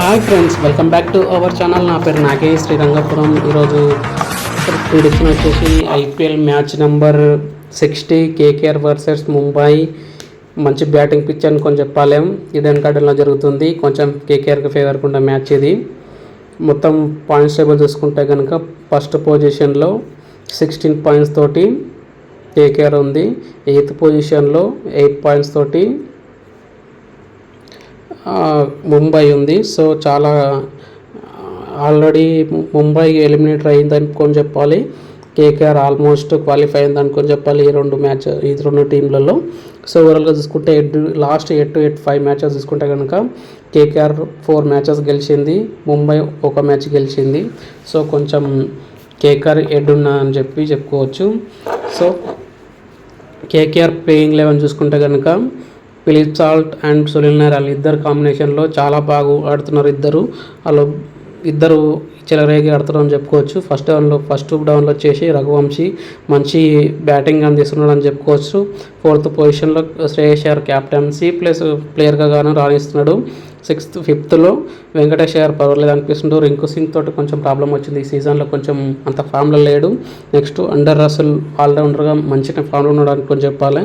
Hi friends, welcome back to our channel. నా పేరు నాగేష్ శ్రీరంగపురం. ఈరోజు ప్రిడిక్షన్ వచ్చేసి IPL match number 60 KKR versus Mumbai. మంచి బ్యాటింగ్ పిచ్ అని కొంచెం చెప్పలేం. ఈడెన్ గార్డెన్లో జరుగుతుంది. కొంచెం కేకేఆర్కి ఫేవర్ ఉన్న మ్యాచ్ ఇది. మొత్తం పాయింట్స్ టేబుల్ చూసుకుంటే కనుక ఫస్ట్ పొజిషన్లో 16 పాయింట్స్ తోటి కేకేఆర్ ఉంది. 8th పొజిషన్లో 8 పాయింట్స్ తోటి ముంబై ఉంది. సో చాలా ఆల్రెడీ ముంబై ఎలిమినేటర్ అయిందని కొని చెప్పాలి. కేకేఆర్ ఆల్మోస్ట్ క్వాలిఫై అయింది అనుకొని చెప్పాలి ఈ రెండు టీంలలో. సో ఓవరాల్గా చూసుకుంటే లాస్ట్ 8 to 5 మ్యాచెస్ చూసుకుంటే కనుక కేకేఆర్ 4 మ్యాచెస్ గెలిచింది, ముంబై 1 మ్యాచ్ గెలిచింది. సో కొంచెం కేకేఆర్ ఎడ్ ఉన్నా అని చెప్పుకోవచ్చు. సో కేకేఆర్ ప్లేయింగ్ 11 చూసుకుంటే కనుక Philip Salt and Sunil Narayan ఇద్దరు కాంబినేషన్లో చాలా బాగా ఆడుతున్నారు. ఇద్దరు చెలరేగి ఆడుతున్నారు అని చెప్పుకోవచ్చు. ఫస్ట్ డౌన్లో వచ్చేసి రఘువంశీ మంచి బ్యాటింగ్ అందిస్తున్నాడు అని చెప్పుకోవచ్చు. 4th పొజిషన్లో శ్రేయస్ అయ్యర్ క్యాప్టెన్సీ ప్లస్ ప్లేయర్గా గాను రాణిస్తున్నాడు. 5th వెంకటేష్ అయ్యర్ పర్వాలేదు అనిపిస్తుంటారు. రింకు సింగ్ తోటి కొంచెం ప్రాబ్లం వచ్చింది ఈ సీజన్లో, కొంచెం అంత ఫామ్లో లేడు. నెక్స్ట్ అండర్ రసల్ ఆల్రౌండర్గా మంచిగా ఫామ్లో ఉన్నాడు అనుకొని చెప్పాలి.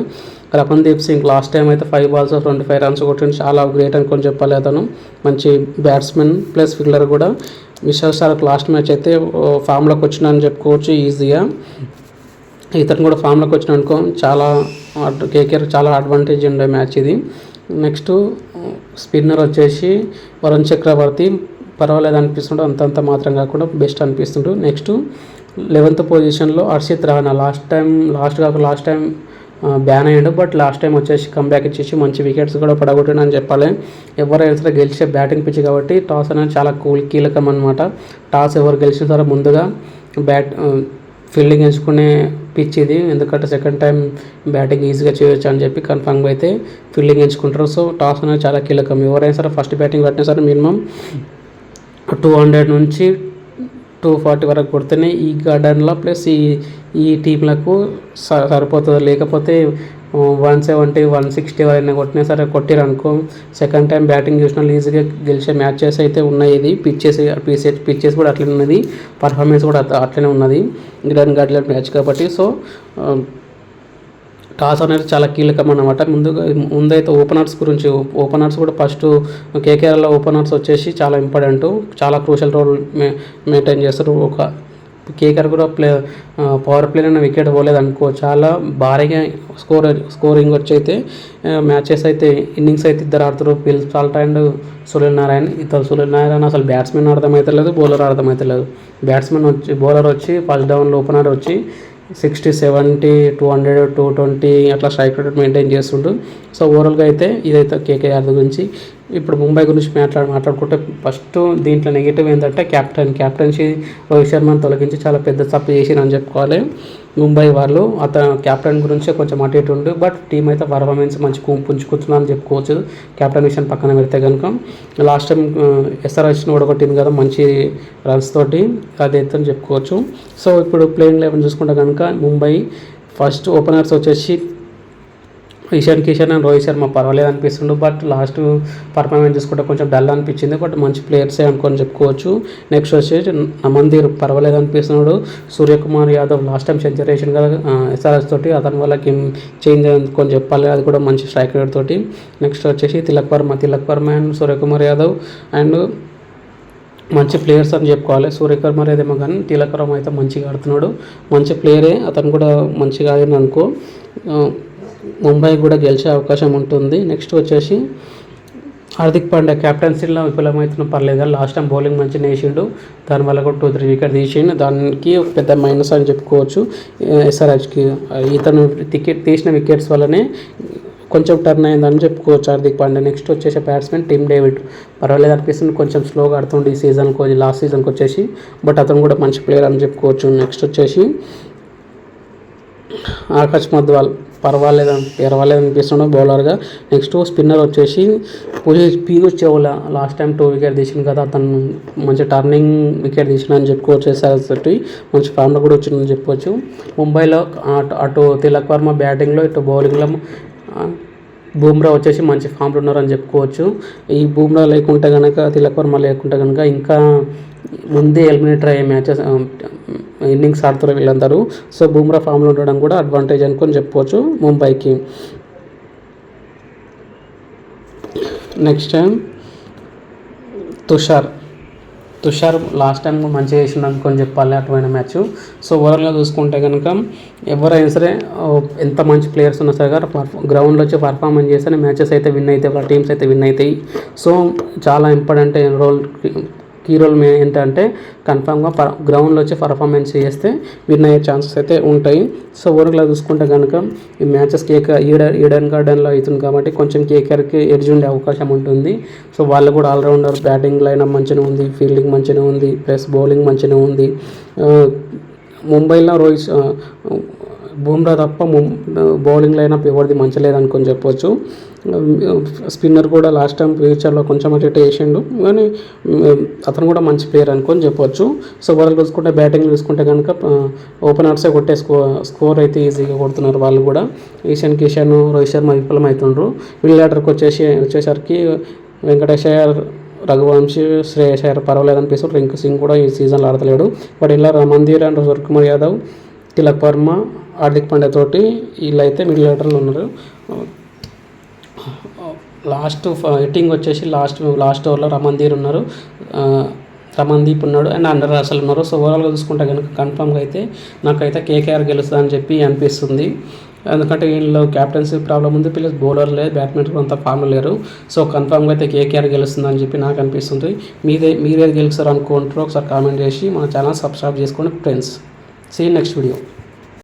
రమణ్దీప్ సింగ్ లాస్ట్ టైం అయితే 5 balls 25 runs కొట్టింది, చాలా గ్రేట్ అనుకొని చెప్పాలి. అతను మంచి బ్యాట్స్మెన్ ప్లస్ ఫీల్డర్ కూడా. విశాల్ సార్కి లాస్ట్ మ్యాచ్ అయితే ఫామ్లోకి వచ్చిందని చెప్పుకోవచ్చు ఈజీగా. ఇతను కూడా ఫామ్లోకి వచ్చిన అనుకో చాలా కేకేఆర్ చాలా అడ్వాంటేజ్ ఉండే మ్యాచ్ ఇది. నెక్స్ట్ స్పిన్నర్ వచ్చేసి వరుణ్ చక్రవర్తి పర్వాలేదు అనిపిస్తుండు, అంతంత మాత్రం కాకుండా బెస్ట్ అనిపిస్తుండు. నెక్స్ట్ 11th పొజిషన్లో Harshit Rana last time ban అయ్యాడు. బట్ లాస్ట్ టైం వచ్చేసి కంబ్యాక్ ఇచ్చేసి మంచి వికెట్స్ కూడా పడగొట్టాడు అని చెప్పాలి. ఎవరైనా సరే గెలిచే బ్యాటింగ్ పిచ్ కాబట్టి టాస్ అనేది చాలా కీలకం అనమాట. టాస్ ఎవరు గెలిచిన సరే ముందుగా ఫీల్డింగ్ ఎంచుకునే పిచ్ ఇది. ఎందుకంటే సెకండ్ టైం బ్యాటింగ్ ఈజీగా చేయొచ్చు అని చెప్పి కన్ఫర్మ్గా అయితే ఫీల్డింగ్ ఎంచుకుంటారు. సో టాస్ అనేది చాలా కీలకం. ఎవరైనా సరే ఫస్ట్ బ్యాటింగ్ పట్టినా సరే మినిమం 200 నుంచి 240 వరకు కొడితేనే ఈ గార్డెన్లో ప్లస్ ఈ టీంలకు సరిపోతుంది. లేకపోతే 170 160 వరకు కొట్టినా సరే కొట్టిరనుకో సెకండ్ టైం బ్యాటింగ్ చూసిన ఈజీగా గెలిచే మ్యాచెస్ అయితే ఉన్నాయి. ఇది పిచ్చెస్ కూడా అట్లనే ఉన్నది, పర్ఫార్మెన్స్ కూడా అట్లనే ఉన్నది ఈడెన్ గార్డెన్ మ్యాచ్ కాబట్టి. సో టాస్ అనేది చాలా కీలకం అన్నమాట. ముందైతే ఓపెనర్స్ కూడా ఫస్ట్ కేకేఆర్లో ఓపెనర్స్ వచ్చేసి చాలా ఇంపార్టెంట్, చాలా క్రూషల్ రోల్ మెయింటైన్ చేస్తారు. కేకేఆర్ కూడా పవర్ ప్లేలో వికెట్ పోలేదు అనుకో చాలా భారీగా స్కోరింగ్ వచ్చి అయితే మ్యాచెస్ అయితే ఇన్నింగ్స్ అయితే ఇద్దరు ఆడుతారు, Philip Salt and Sunil Narayan. అసలు బ్యాట్స్మెన్ అర్థమవుతలేదు, బౌలర్ అర్థమవుతలేదు. బౌలర్ వచ్చి ఫస్ట్ డౌన్లో ఓపెనర్ వచ్చి 60 70 200 220 అట్లా స్ట్రైక్ రేట్ మెయింటైన్ చేస్తుండు. సో ఓవరాల్గా అయితే ఇదైతే కేకేఆర్ గురించి. ఇప్పుడు ముంబై గురించి మాట్లాడుకుంటే ఫస్ట్ దీంట్లో నెగిటివ్ ఏంటంటే క్యాప్టెన్సీ రోహిత్ శర్మని తొలగించి చాలా పెద్ద తప్పు చేసిరని చెప్పుకోవాలి ముంబై వాళ్ళు. అతను క్యాప్టెన్ గురించి కొంచెం అటు ఇటు ఉండు, బట్ టీం అయితే పర్ఫార్మెన్స్ మంచి పుంజుకుంటుందని చెప్పుకోవచ్చు. క్యాప్టెన్ విషయం పక్కన పెడితే కనుక లాస్ట్ టైం SRHని ఓడగొట్టింది కదా మంచి రన్స్ తోటి, అదైతే చెప్పుకోవచ్చు. సో ఇప్పుడు ప్లేయింగ్ 11 చూసుకుంటే కనుక ముంబై ఫస్ట్ ఓపెనర్స్ వచ్చేసి ఇషాన్ కిషన్ అండ్ రోహిత్ శర్మ పర్వాలేదు అనిపిస్తుండు. బట్ లాస్ట్ పర్ఫార్మెన్స్ చూసుకుంటే కొంచెం డల్ అనిపించింది, బట్ మంచి ప్లేయర్సే అనుకొని చెప్పుకోవచ్చు. నెక్స్ట్ వచ్చేసి నమందీర్ పర్వాలేదు అనిపిస్తున్నాడు. Suryakumar Yadav last time century వేసాడు కదా SRH తోటి, అతని వల్ల గేమ్ చేంజ్ అనుకొని చెప్పాలి, అది కూడా మంచి స్ట్రైక్ రేట్ తోటి. నెక్స్ట్ వచ్చేసి తిలక్ వర్మ అండ్ సూర్యకుమార్ యాదవ్ అండ్ మంచి ప్లేయర్స్ అని చెప్పుకోవాలి. సూర్యకుమార్ ఏదేమో కానీ తిలక్ వర్మ అయితే మంచిగా ఆడుతున్నాడు, మంచి ప్లేయరే. అతను కూడా మంచిగా ఆడింది అనుకో ముంబై కూడా గెలిచే అవకాశం ఉంటుంది. నెక్స్ట్ వచ్చేసి హార్దిక్ పాండ్యా క్యాప్టెన్సీలో విఫలమవుతున్న పర్లేదు, లాస్ట్ టైం బౌలింగ్ మంచిగా వేసిండు, దానివల్ల కూడా 2-3 వికెట్ తీసిండు, దానికి పెద్ద మైనస్ అని చెప్పుకోవచ్చు SRHకి. ఇతను తీసిన వికెట్స్ వల్లనే కొంచెం టర్న్ అయిందని చెప్పుకోవచ్చు హార్దిక్ పాండ్యా. నెక్స్ట్ వచ్చేసి బ్యాట్స్మెన్ టిమ్ డేవిడ్ పర్వాలేదు అనిపిస్తుంది, కొంచెం స్లోగా ఆడుతుండే ఈ సీజన్కి లాస్ట్ సీజన్కి వచ్చేసి, బట్ అతను కూడా మంచి ప్లేయర్ అని చెప్పుకోవచ్చు. నెక్స్ట్ వచ్చేసి ఆకాష్ మధ్వాల్ పర్వాలేదు అనిపిస్తున్నాడు బౌలర్గా. నెక్స్ట్ స్పిన్నర్ వచ్చేసి Piyush Chawla last time 2 wicket తీసింది కదా, అతను మంచి టర్నింగ్ వికెట్ తీసిన అని చెప్పుకోవచ్చు. SRH మంచి ఫామ్లో కూడా వచ్చిందని చెప్పుకోవచ్చు. ముంబైలో అటు తిలక్ వర్మ బ్యాటింగ్లో ఇటు బౌలింగ్లో బూమ్రా వచ్చేసి మంచి ఫామ్లో ఉన్నారని చెప్పుకోవచ్చు. ఈ బూమ్రా లేకుంటే కనుక, తిలక్ వర్మ లేకుంటే కనుక ఇంకా ముందే ఎలిమినేటర్ అయ్యే మ్యాచెస్ ఇన్నింగ్స్ ఆడుతారు వీళ్ళందరూ. సో బూమ్రా ఫామ్లో ఉండడం కూడా అడ్వాంటేజ్ అనుకొని చెప్పుకోవచ్చు ముంబైకి. Next time Tushar last time మంచిగా చేసిండు అనుకొని చెప్పాలి అటువంటి మ్యాచ్. సో ఓవరాల్గా చూసుకుంటే కనుక ఎవరైనా సరే ఎంత మంచి ప్లేయర్స్ ఉన్నా సరే గ్రౌండ్లో వచ్చి పర్ఫార్మెన్స్ చేస్తే మ్యాచెస్ అయితే విన్ అవుతాయి, వాళ్ళ టీమ్స్ అయితే విన్ అవుతాయి. సో చాలా ఇంపార్టెంట్ కీ రోల్ ఏంటంటే కన్ఫామ్గా గ్రౌండ్లో వచ్చి పర్ఫార్మెన్స్ చేస్తే విన్ అయ్యే ఛాన్సెస్ అయితే ఉంటాయి. సో ఓవర్గా చూసుకుంటే కనుక ఈ మ్యాచెస్ ఈడెన్ గార్డెన్లో అవుతుంది కాబట్టి కొంచెం కేకేఆర్కి ఎడ్జ్ ఉండే అవకాశం ఉంటుంది. సో వాళ్ళు కూడా ఆల్రౌండర్, బ్యాటింగ్ లైనప్ మంచిగా ఉంది, ఫీల్డింగ్ మంచిగా ఉంది, ప్లస్ బౌలింగ్ మంచిగా ఉంది. ముంబైలో బూమ్రా తప్ప బౌలింగ్ లైనప్ ఎవరిది మంచి లేదనుకొని చెప్పొచ్చు. స్పిన్నర్ కూడా లాస్ట్ టైం ఫ్యూచర్లో కొంచెం అటు ఇటు వేసిండు కానీ అతను కూడా మంచి ప్లేయర్ అనుకొని చెప్పొచ్చు. సో వాళ్ళు చూసుకుంటే బ్యాటింగ్ చూసుకుంటే కనుక ఓపెనర్సే కొట్టే స్కోర్ అయితే ఈజీగా కొడుతున్నారు వాళ్ళు కూడా. ఈశాన్ కిషన్, రోహిత్ శర్మ విఫలం అవుతుండ్రు. మిడిల్ ఆర్డర్కి వచ్చేసరికి వెంకటేష్ అయ్యర్, రఘువంశీ, శ్రేయస్ అయ్యర్ పర్వాలేదు అనిపిస్తుంది. రింకు సింగ్ కూడా ఈ సీజన్లో ఆడతలేడు. బట్ ఇలా రమణ్దీప్ అండ్ సూర్యకుమార్ యాదవ్, తిలక్ వర్మ, హార్దిక్ పాండ్యా తోటి వీళ్ళైతే మిడిల్ ఆర్డర్లో ఉన్నారు. లాస్ట్ హిట్టింగ్ వచ్చేసి లాస్ట్ ఓవర్లో రమణ్దీప్ ఉన్నాడు అండ్ అండర్ రసల్ ఉన్నారు. సో ఓవరాల్గా చూసుకుంటే కనుక కన్ఫామ్గా అయితే నాకైతే కేకేఆర్ గెలుస్తుంది అని చెప్పి అనిపిస్తుంది. ఎందుకంటే వీళ్ళు క్యాప్టెన్సీ ప్రాబ్లం ఉంది, ప్లస్ బౌలర్ లేదు, బ్యాట్స్మెన్ అంతా ఫామ్ లేరు. సో కన్ఫామ్గా అయితే కేకేఆర్ గెలుస్తుంది అని చెప్పి నాకు అనిపిస్తుంది. మీరేది గెలుస్తారు అనుకుంటారో ఒకసారి కామెంట్ చేసి మన ఛానల్ సబ్స్క్రైబ్ చేసుకోండి ఫ్రెండ్స్. See next video.